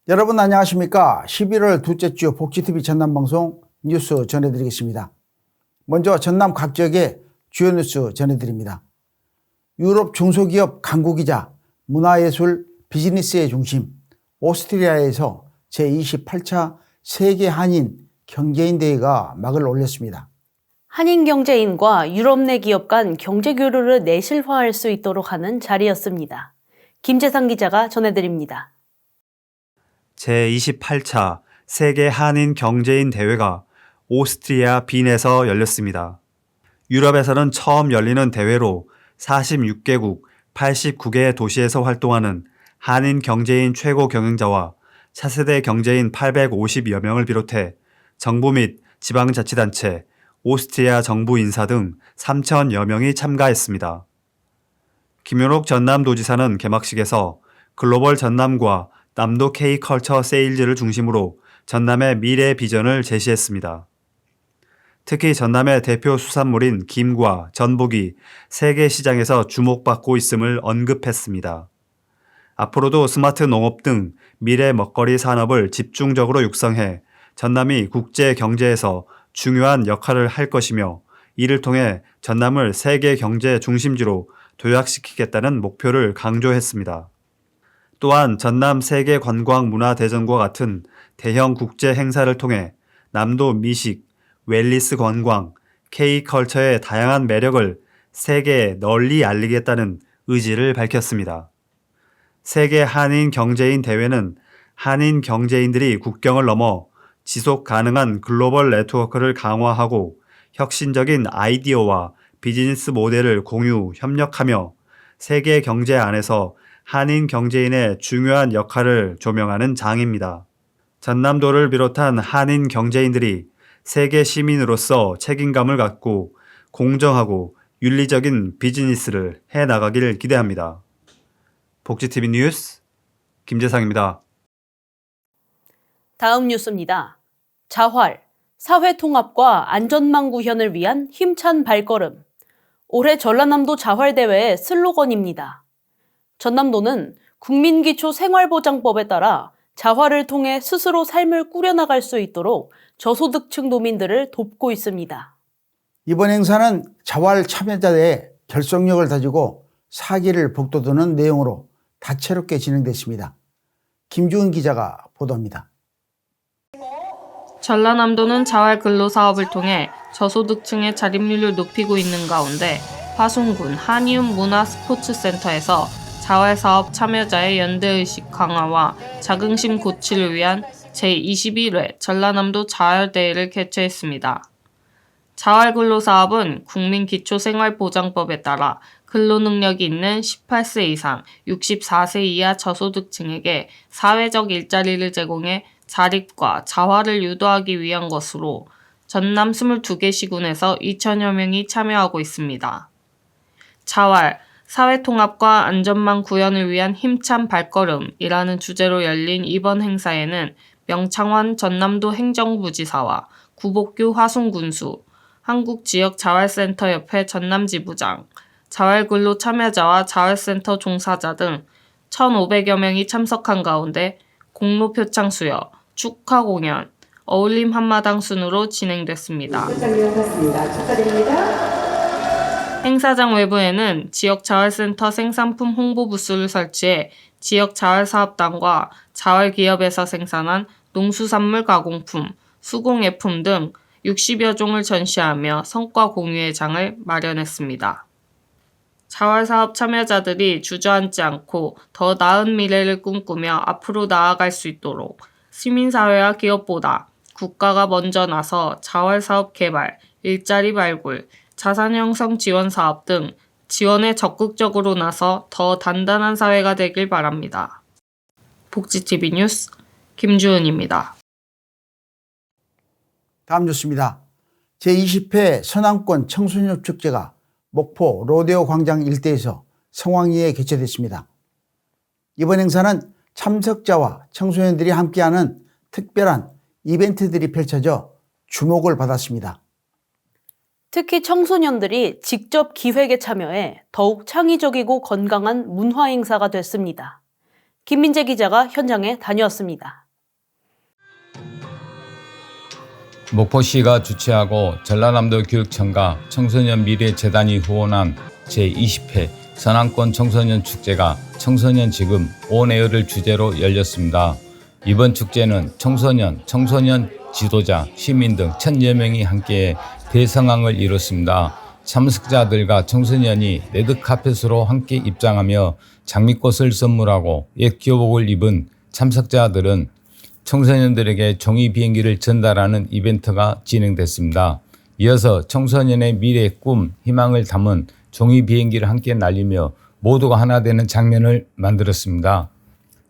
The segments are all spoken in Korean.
여러분 안녕하십니까? 11월 둘째 주 복지TV 전남방송 뉴스 전해드리겠습니다. 먼저 전남 각 지역의 주요 뉴스 전해드립니다. 유럽 중소기업 강국이자 문화예술 비즈니스의 중심 오스트리아에서 제28차 세계 한인 경제인 대회가 막을 올렸습니다. 한인 경제인과 유럽 내 기업 간 경제 교류를 내실화할 수 있도록 하는 자리였습니다. 김재상 기자가 전해드립니다. 제28차 세계 한인 경제인 대회가 오스트리아 빈에서 열렸습니다. 유럽에서는 처음 열리는 대회로 46개국 89개 도시에서 활동하는 한인 경제인 최고 경영자와 차세대 경제인 850여 명을 비롯해 정부 및 지방자치단체, 오스트리아 정부 인사 등 3,000여 명이 참가했습니다. 김윤옥 전남도지사는 개막식에서 글로벌 전남과 남도 K컬처 세일즈를 중심으로 전남의 미래 비전을 제시했습니다. 특히 전남의 대표 수산물인 김과 전복이 세계 시장에서 주목받고 있음을 언급했습니다. 앞으로도 스마트 농업 등 미래 먹거리 산업을 집중적으로 육성해 전남이 국제 경제에서 중요한 역할을 할 것이며 이를 통해 전남을 세계 경제 중심지로 도약시키겠다는 목표를 강조했습니다. 또한 전남 세계관광문화대전과 같은 대형 국제 행사를 통해 남도 미식, 웰리스 관광, K컬처의 다양한 매력을 세계에 널리 알리겠다는 의지를 밝혔습니다. 세계 한인 경제인 대회는 한인 경제인들이 국경을 넘어 지속 가능한 글로벌 네트워크를 강화하고 혁신적인 아이디어와 비즈니스 모델을 공유, 협력하며 세계 경제 안에서 한인 경제인의 중요한 역할을 조명하는 장입니다. 전남도를 비롯한 한인 경제인들이 세계 시민으로서 책임감을 갖고 공정하고 윤리적인 비즈니스를 해나가기를 기대합니다. 복지TV 뉴스 김재상입니다. 다음 뉴스입니다. 자활, 사회통합과 안전망 구현을 위한 힘찬 발걸음. 올해 전라남도 자활대회의 슬로건입니다. 전남도는 국민기초생활보장법에 따라 자활을 통해 스스로 삶을 꾸려나갈 수 있도록 저소득층 도민들을 돕고 있습니다. 이번 행사는 자활 참여자의 결속력을 다지고 사기를 북돋우는 내용으로 다채롭게 진행됐습니다. 김주은 기자가 보도합니다. 전라남도는 자활 근로사업을 통해 저소득층의 자립률을 높이고 있는 가운데 화순군 한이움 문화스포츠센터에서 자활사업 참여자의 연대의식 강화와 자긍심 고취를 위한 제21회 전라남도 자활대회를 개최했습니다. 자활근로사업은 국민기초생활보장법에 따라 근로능력이 있는 18세 이상 64세 이하 저소득층에게 사회적 일자리를 제공해 자립과 자활을 유도하기 위한 것으로 전남 22개 시군에서 2,000여 명이 참여하고 있습니다. 자활, 사회통합과 안전망 구현을 위한 힘찬 발걸음이라는 주제로 열린 이번 행사에는 명창환 전남도 행정부지사와 구복규 화순군수, 한국지역자활센터협회 전남지부장, 자활근로 참여자와 자활센터 종사자 등 1,500여 명이 참석한 가운데 공로표창 수여, 축하 공연, 어울림 한마당 순으로 진행됐습니다. 행사장 외부에는 지역자활센터 생산품 홍보 부스를 설치해 지역자활사업단과 자활기업에서 생산한 농수산물 가공품, 수공예품 등 60여 종을 전시하며 성과 공유의 장을 마련했습니다. 자활사업 참여자들이 주저앉지 않고 더 나은 미래를 꿈꾸며 앞으로 나아갈 수 있도록 시민사회와 기업보다 국가가 먼저 나서 자활사업 개발, 일자리 발굴, 자산 형성 지원 사업 등 지원에 적극적으로 나서 더 단단한 사회가 되길 바랍니다. 복지TV 뉴스 김주은입니다. 다음 뉴스입니다. 제20회 서남권 청소년 축제가 목포 로데오 광장 일대에서 성황리에 개최됐습니다. 이번 행사는 참석자와 청소년들이 함께하는 특별한 이벤트들이 펼쳐져 주목을 받았습니다. 특히 청소년들이 직접 기획에 참여해 더욱 창의적이고 건강한 문화 행사가 됐습니다. 김민재 기자가 현장에 다녀왔습니다. 목포시가 주최하고 전라남도 교육청과 청소년 미래재단이 후원한 제20회 서남권 청소년 축제가 청소년 지금 온에어를 주제로 열렸습니다. 이번 축제는 청소년 지도자, 시민 등 1000여 명이 함께 대성황을 이뤘습니다. 참석자들과 청소년이 레드카펫으로 함께 입장하며 장미꽃을 선물하고 옛 교복을 입은 참석자들은 청소년들에게 종이 비행기를 전달하는 이벤트가 진행됐습니다. 이어서 청소년의 미래, 꿈, 희망을 담은 종이 비행기를 함께 날리며 모두가 하나 되는 장면을 만들었습니다.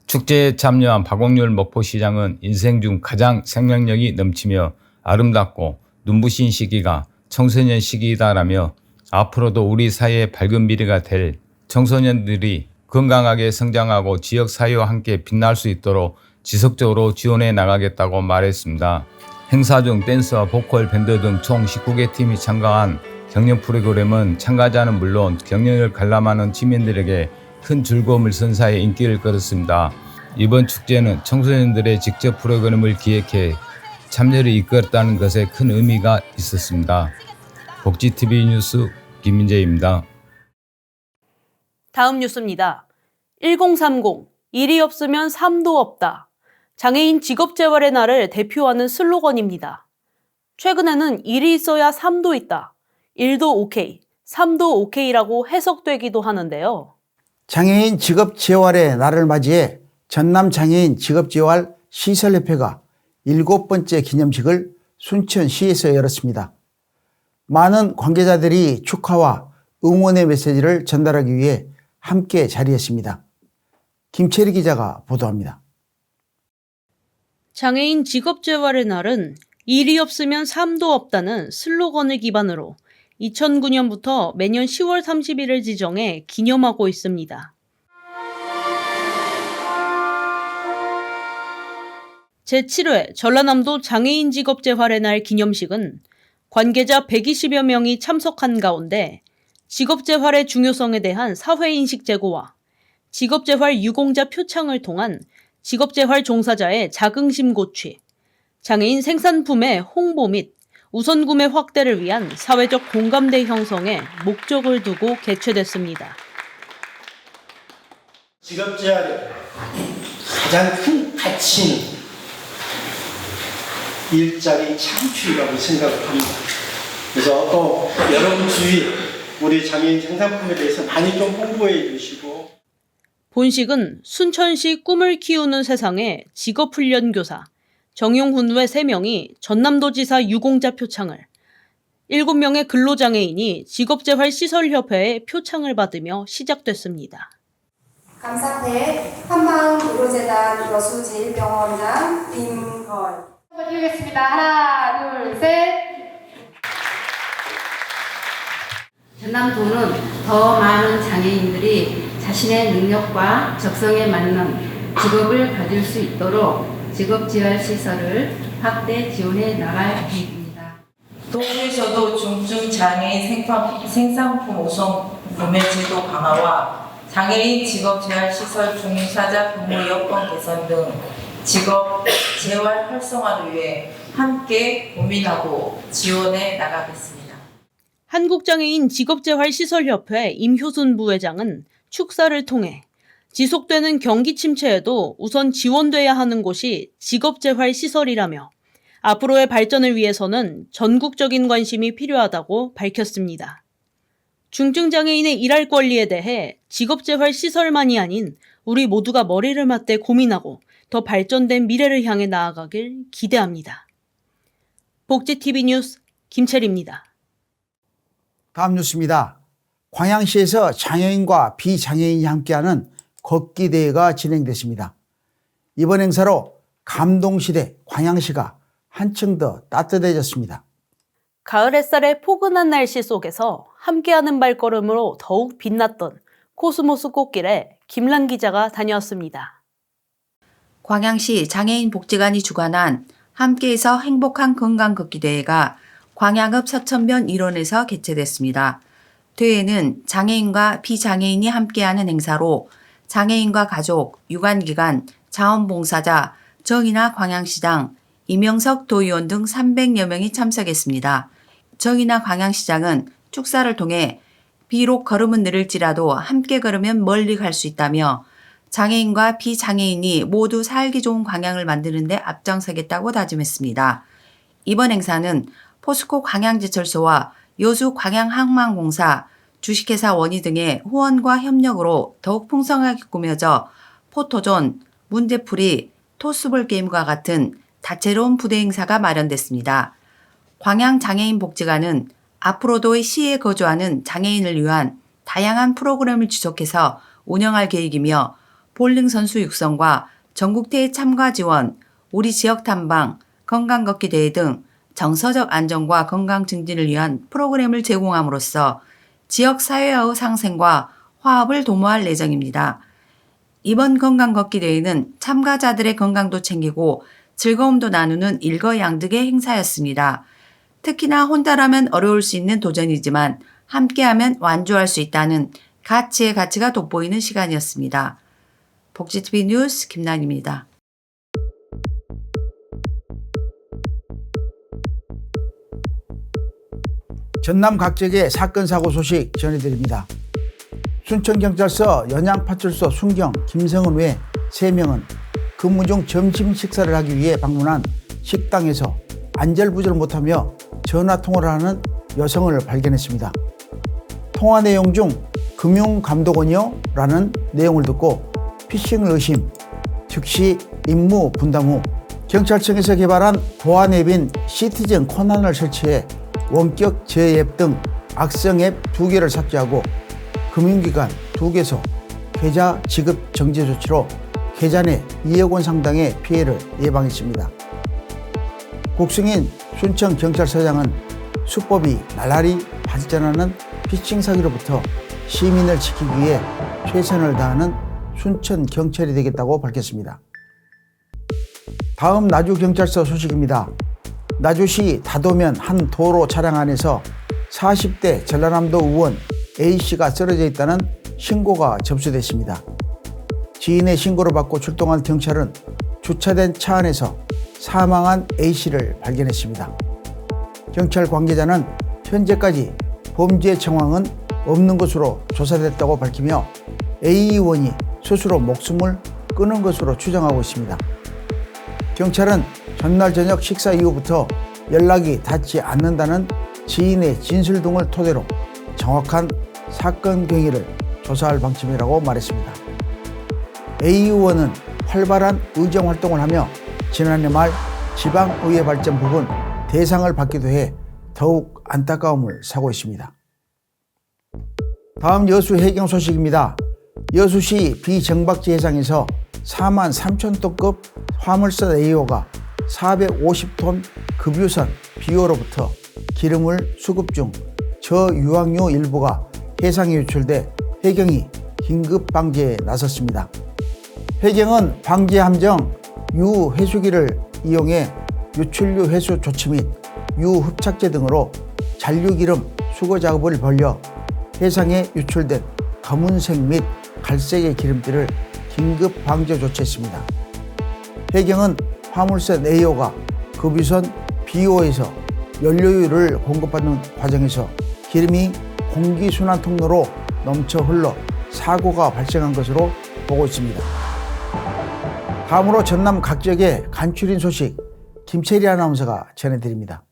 축제에 참여한 박옥률 목포시장은 인생 중 가장 생명력이 넘치며 아름답고 눈부신 시기가 청소년 시기이다라며 앞으로도 우리 사회의 밝은 미래가 될 청소년들이 건강하게 성장하고 지역사회와 함께 빛날 수 있도록 지속적으로 지원해 나가겠다고 말했습니다. 행사 중 댄스와 보컬, 밴드 등 총 19개 팀이 참가한 경연 프로그램은 참가자는 물론 경연을 관람하는 시민들에게 큰 즐거움을 선사해 인기를 끌었습니다. 이번 축제는 청소년들의 직접 프로그램을 기획해 참여를 이끌었다는 것에 큰 의미가 있었습니다. 복지TV 뉴스 김민재입니다. 다음 뉴스입니다. 1030 일이 없으면 삶도 없다. 장애인 직업재활의 날을 대표하는 슬로건입니다. 최근에는 일이 있어야 삶도 있다. 일도 오케이, 삶도 오케이라고 해석되기도 하는데요. 장애인 직업재활의 날을 맞이해 전남장애인 직업재활 시설협회가 7번째 기념식을 순천시에서 열었습니다. 많은 관계자들이 축하와 응원의 메시지를 전달하기 위해 함께 자리했습니다. 김채리 기자가 보도합니다. 장애인 직업재활의 날은 일이 없으면 삶도 없다는 슬로건을 기반으로 2009년부터 매년 10월 30일을 지정해 기념하고 있습니다. 제7회 전라남도 장애인 직업재활의 날 기념식은 관계자 120여 명이 참석한 가운데 직업재활의 중요성에 대한 사회인식 제고와 직업재활 유공자 표창을 통한 직업재활 종사자의 자긍심 고취, 장애인 생산품의 홍보 및 우선구매 확대를 위한 사회적 공감대 형성에 목적을 두고 개최됐습니다. 직업재활의 가장 큰 가치는 일자리 창출이라고 생각을 합니다. 그래서 또 여러분 주위 우리 장애인 생산품에 대해서 많이 좀 홍보해 주시고. 본식은 순천시 꿈을 키우는 세상의 직업훈련 교사 정용훈 외 3명이 전남도지사 유공자 표창을, 7명의 근로장애인이 직업재활시설협회의 표창을 받으며 시작됐습니다. 감사패 한방의료재단 여수제일병원장 임걸 드리겠습니다. 하나, 둘, 셋. 전남도는 더 많은 장애인들이 자신의 능력과 적성에 맞는 직업을 가질 수 있도록 직업재활시설을 확대 지원해 나갈 계획입니다. 도에서도 중증 장애인 생산품 우선 구매 제도 강화와 장애인 직업재활시설 종사자 근무 여건 개선 등 직업재활 활성화를 위해 함께 고민하고 지원해 나가겠습니다. 한국장애인 직업재활시설협회 임효순 부회장은 축사를 통해 지속되는 경기 침체에도 우선 지원돼야 하는 곳이 직업재활시설이라며 앞으로의 발전을 위해서는 전국적인 관심이 필요하다고 밝혔습니다. 중증장애인의 일할 권리에 대해 직업재활시설만이 아닌 우리 모두가 머리를 맞대 고민하고 더 발전된 미래를 향해 나아가길 기대합니다. 복지TV 뉴스 김채리입니다. 다음 뉴스입니다. 광양시에서 장애인과 비장애인이 함께하는 걷기 대회가 진행됐습니다. 이번 행사로 감동시대 광양시가 한층 더 따뜻해졌습니다. 가을 햇살의 포근한 날씨 속에서 함께하는 발걸음으로 더욱 빛났던 코스모스 꽃길에 김란 기자가 다녀왔습니다. 광양시 장애인 복지관이 주관한 함께해서 행복한 건강 걷기 대회가 광양읍 서천변 일원에서 개최됐습니다. 대회는 장애인과 비장애인이 함께하는 행사로 장애인과 가족, 유관기관, 자원봉사자, 정의나 광양시장, 이명석 도의원 등 300여 명이 참석했습니다. 정의나 광양시장은 축사를 통해 비록 걸음은 느릴지라도 함께 걸으면 멀리 갈 수 있다며 장애인과 비장애인이 모두 살기 좋은 광양을 만드는 데 앞장서겠다고 다짐했습니다. 이번 행사는 포스코 광양제철소와 여수 광양항만공사, 주식회사 원희 등의 후원과 협력으로 더욱 풍성하게 꾸며져 포토존, 문제풀이, 토스볼 게임과 같은 다채로운 부대 행사가 마련됐습니다. 광양장애인복지관은 앞으로도 시에 거주하는 장애인을 위한 다양한 프로그램을 지속해서 운영할 계획이며 볼링 선수 육성과 전국대회 참가 지원, 우리 지역 탐방, 건강걷기 대회 등 정서적 안정과 건강 증진을 위한 프로그램을 제공함으로써 지역 사회화의 상생과 화합을 도모할 예정입니다. 이번 건강걷기 대회는 참가자들의 건강도 챙기고 즐거움도 나누는 일거양득의 행사였습니다. 특히나 혼자라면 어려울 수 있는 도전이지만 함께하면 완주할 수 있다는 가치의 가치가 돋보이는 시간이었습니다. 복지TV 뉴스 김난입니다. 전남 각지의 사건 사고 소식 전해드립니다. 순천경찰서 연양파출소 순경 김성은 외 3명은 근무 중 점심 식사를 하기 위해 방문한 식당에서 안절부절 못하며 전화통화를 하는 여성을 발견했습니다. 통화 내용 중 금융감독원이요? 라는 내용을 듣고 피싱을 의심, 즉시 임무 분담 후 경찰청에서 개발한 보안 앱인 시티즌 코난을 설치해 원격 제어 앱 등 악성 앱 2개를 삭제하고 금융기관 2개소 계좌 지급 정지 조치로 계좌 내 2억 원 상당의 피해를 예방했습니다. 국승인 순천경찰서장은 수법이 나날이 발전하는 피싱 사기로부터 시민을 지키기 위해 최선을 다하는 순천경찰이 되겠다고 밝혔습니다. 다음 나주경찰서 소식입니다. 나주시 다도면 한 도로 차량 안에서 40대 전라남도 의원 A씨가 쓰러져 있다는 신고가 접수됐습니다. 지인의 신고를 받고 출동한 경찰은 주차된 차 안에서 사망한 A씨를 발견했습니다. 경찰 관계자는 현재까지 범죄 정황은 없는 것으로 조사됐다고 밝히며 A 의원이 스스로 목숨을 끊은 것으로 추정하고 있습니다. 경찰은 전날 저녁 식사 이후부터 연락이 닿지 않는다는 지인의 진술 등을 토대로 정확한 사건 경위를 조사할 방침이라고 말했습니다. A 의원은 활발한 의정 활동을 하며 지난해 말 지방의회 발전 부분 대상을 받기도 해 더욱 안타까움을 사고 있습니다. 다음 여수 해경 소식입니다. 여수시 비정박지 해상에서 4만 3천 톤급 화물선 A호가 450톤 급유선 B호로부터 기름을 수급 중 저유황유 일부가 해상에 유출돼 해경이 긴급 방제에 나섰습니다. 해경은 방제 함정 유해수기를 이용해 유출유 해수 조치 및 유흡착제 등으로 잔류기름 수거 작업을 벌여 해상에 유출된 검은색 및 갈색의 기름들을 긴급 방제 조치했습니다. 해경은 화물선 A호가 급유선 B호에서 연료유를 공급받는 과정에서 기름이 공기순환 통로로 넘쳐 흘러 사고가 발생한 것으로 보고 있습니다. 다음으로 전남 각 지역의 간추린 소식 김채리 아나운서가 전해드립니다.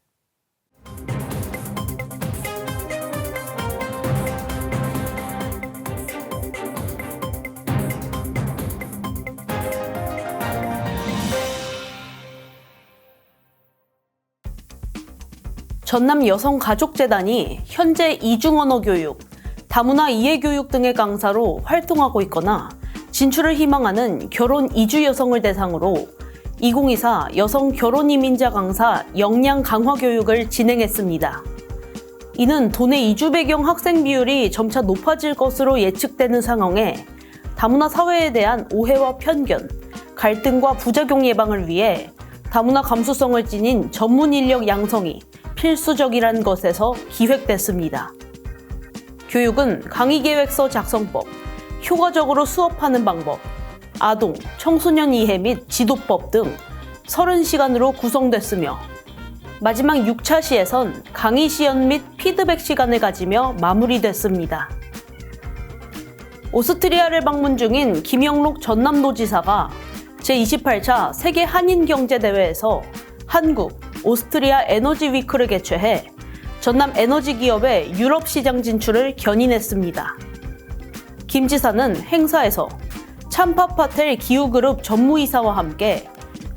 전남 여성가족재단이 현재 이중언어 교육, 다문화 이해교육 등의 강사로 활동하고 있거나 진출을 희망하는 결혼 이주 여성을 대상으로 2024 여성 결혼 이민자 강사 역량 강화 교육을 진행했습니다. 이는 도내 이주 배경 학생 비율이 점차 높아질 것으로 예측되는 상황에 다문화 사회에 대한 오해와 편견, 갈등과 부작용 예방을 위해 다문화 감수성을 지닌 전문 인력 양성이 필수적이라는 것에서 기획됐습니다. 교육은 강의계획서 작성법, 효과적으로 수업하는 방법, 아동, 청소년 이해 및 지도법 등 30시간으로 구성됐으며 마지막 6차 시에선 강의 시연 및 피드백 시간을 가지며 마무리됐습니다. 오스트리아를 방문 중인 김영록 전남도지사가 제28차 세계 한인경제대회에서 한국, 오스트리아 에너지 위크를 개최해 전남 에너지 기업의 유럽 시장 진출을 견인했습니다. 김 지사는 행사에서 참파파텔 기후그룹 전무이사와 함께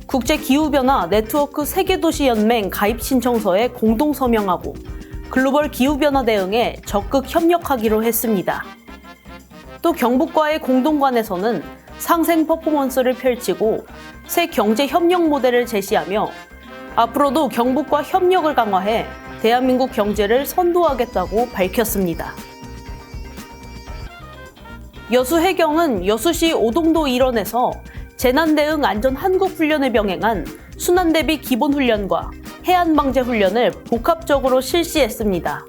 국제기후변화 네트워크 세계도시연맹 가입 신청서에 공동 서명하고 글로벌 기후변화 대응에 적극 협력하기로 했습니다. 또 경북과의 공동관에서는 상생 퍼포먼스를 펼치고 새 경제 협력 모델을 제시하며 앞으로도 경북과 협력을 강화해 대한민국 경제를 선도하겠다고 밝혔습니다. 여수해경은 여수시 오동도 일원에서 재난대응 안전한국훈련을 병행한 순환대비 기본훈련과 해안방재훈련을 복합적으로 실시했습니다.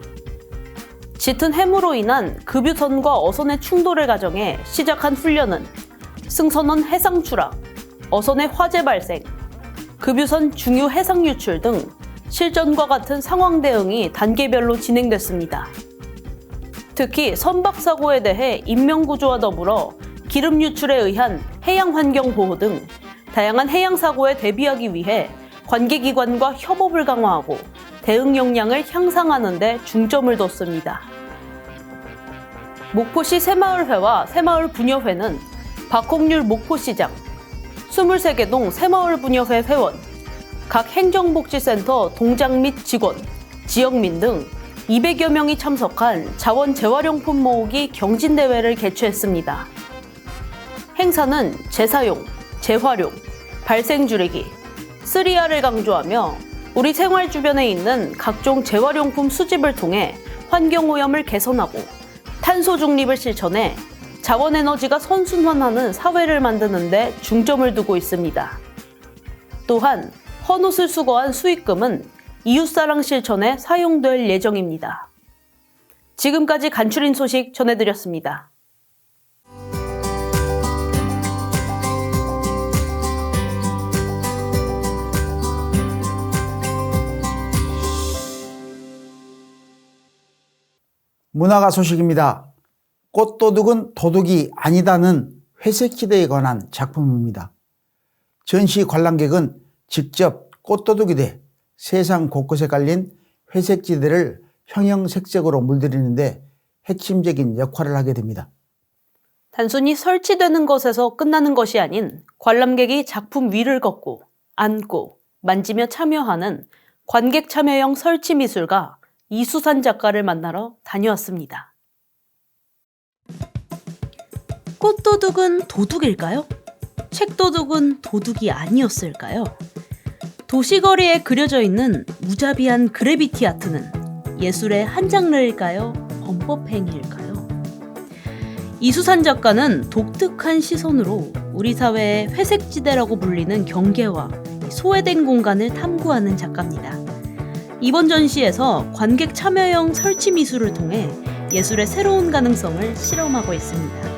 짙은 해무로 인한 급유선과 어선의 충돌을 가정해 시작한 훈련은 승선원 해상 추락, 어선의 화재 발생, 급유선 중유 해상 유출 등 실전과 같은 상황 대응이 단계별로 진행됐습니다. 특히 선박사고에 대해 인명구조와 더불어 기름 유출에 의한 해양환경 보호 등 다양한 해양사고에 대비하기 위해 관계기관과 협업을 강화하고 대응 역량을 향상하는 데 중점을 뒀습니다. 목포시 새마을회와 새마을부녀회는 박홍률 목포시장, 23개동 새마을부녀회 회원, 각 행정복지센터 동장 및 직원, 지역민 등 200여 명이 참석한 자원 재활용품 모으기 경진대회를 개최했습니다. 행사는 재사용, 재활용, 발생 줄이기, 3R을 강조하며 우리 생활 주변에 있는 각종 재활용품 수집을 통해 환경오염을 개선하고 탄소 중립을 실천해 자원에너지가 선순환하는 사회를 만드는 데 중점을 두고 있습니다. 또한 헌옷을 수거한 수익금은 이웃사랑 실천에 사용될 예정입니다. 지금까지 간추린 소식 전해드렸습니다. 문화가 소식입니다. 꽃도둑은 도둑이 아니다는 회색지대에 관한 작품입니다. 전시 관람객은 직접 꽃도둑이 돼 세상 곳곳에 깔린 회색지대를 형형색색으로 물들이는데 핵심적인 역할을 하게 됩니다. 단순히 설치되는 것에서 끝나는 것이 아닌 관람객이 작품 위를 걷고 앉고 만지며 참여하는 관객 참여형 설치 미술가 이수산 작가를 만나러 다녀왔습니다. 꽃도둑은 도둑일까요? 책도둑은 도둑이 아니었을까요? 도시거리에 그려져 있는 무자비한 그래비티 아트는 예술의 한 장르일까요? 범법행위일까요? 이수산 작가는 독특한 시선으로 우리 사회의 회색지대라고 불리는 경계와 소외된 공간을 탐구하는 작가입니다. 이번 전시에서 관객 참여형 설치 미술을 통해 예술의 새로운 가능성을 실험하고 있습니다.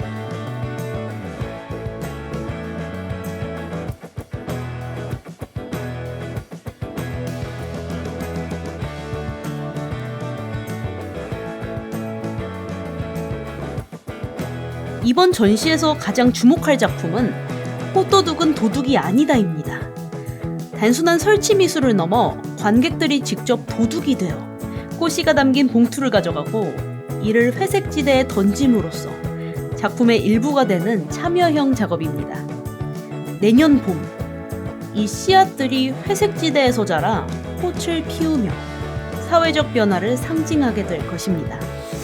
이번 전시에서 가장 주목할 작품은 꽃도둑은 도둑이 아니다입니다. 단순한 설치 미술을 넘어 관객들이 직접 도둑이 되어 꽃씨가 담긴 봉투를 가져가고 이를 회색지대에 던짐으로써 작품의 일부가 되는 참여형 작업입니다. 내년 봄, 이 씨앗들이 회색지대에서 자라 꽃을 피우며 사회적 변화를 상징하게 될 것입니다.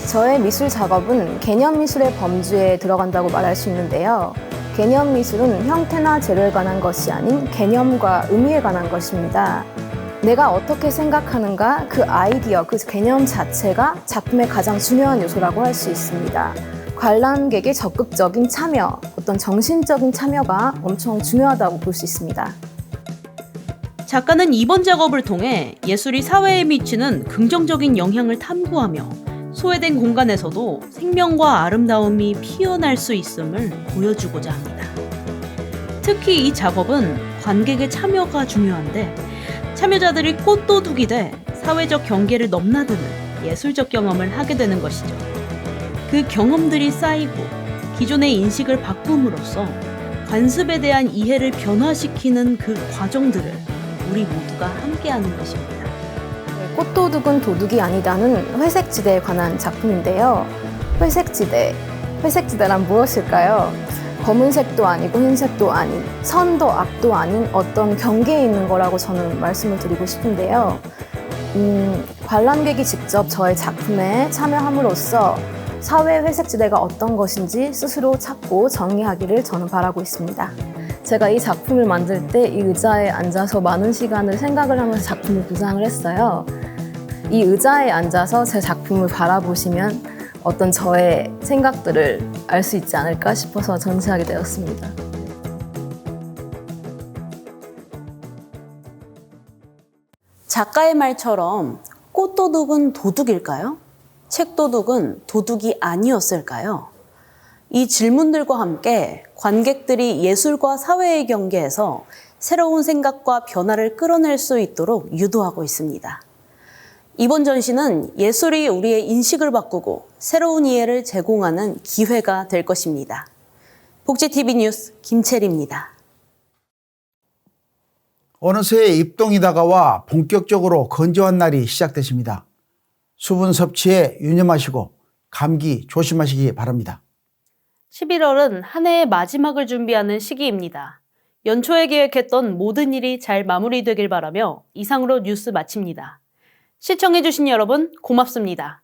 저의 미술 작업은 개념 미술의 범주에 들어간다고 말할 수 있는데요. 개념 미술은 형태나 재료에 관한 것이 아닌 개념과 의미에 관한 것입니다. 내가 어떻게 생각하는가, 그 아이디어, 그 개념 자체가 작품의 가장 중요한 요소라고 할 수 있습니다. 관람객의 적극적인 참여, 어떤 정신적인 참여가 엄청 중요하다고 볼 수 있습니다. 작가는 이번 작업을 통해 예술이 사회에 미치는 긍정적인 영향을 탐구하며 소외된 공간에서도 생명과 아름다움이 피어날 수 있음을 보여주고자 합니다. 특히 이 작업은 관객의 참여가 중요한데 참여자들이 꽃도둑이 돼 사회적 경계를 넘나드는 예술적 경험을 하게 되는 것이죠. 그 경험들이 쌓이고 기존의 인식을 바꿈으로써 관습에 대한 이해를 변화시키는 그 과정들을 우리 모두가 함께하는 것입니다. 꽃도둑은 도둑이 아니다는 회색지대에 관한 작품인데요. 회색지대란 무엇일까요? 검은색도 아니고 흰색도 아닌, 선도 악도 아닌 어떤 경계에 있는 거라고 저는 말씀을 드리고 싶은데요. 관람객이 직접 저의 작품에 참여함으로써 사회 회색지대가 어떤 것인지 스스로 찾고 정의하기를 저는 바라고 있습니다. 제가 이 작품을 만들 때 이 의자에 앉아서 많은 시간을 생각을 하면서 작품을 구상을 했어요. 이 의자에 앉아서 제 작품을 바라보시면 어떤 저의 생각들을 알 수 있지 않을까 싶어서 전시하게 되었습니다. 작가의 말처럼 꽃도둑은 도둑일까요? 책도둑은 도둑이 아니었을까요? 이 질문들과 함께 관객들이 예술과 사회의 경계에서 새로운 생각과 변화를 끌어낼 수 있도록 유도하고 있습니다. 이번 전시는 예술이 우리의 인식을 바꾸고 새로운 이해를 제공하는 기회가 될 것입니다. 복지TV 뉴스 김채리입니다. 어느새 입동이 다가와 본격적으로 건조한 날이 시작되십니다. 수분 섭취에 유념하시고 감기 조심하시기 바랍니다. 11월은 한 해의 마지막을 준비하는 시기입니다. 연초에 계획했던 모든 일이 잘 마무리되길 바라며 이상으로 뉴스 마칩니다. 시청해주신 여러분 고맙습니다.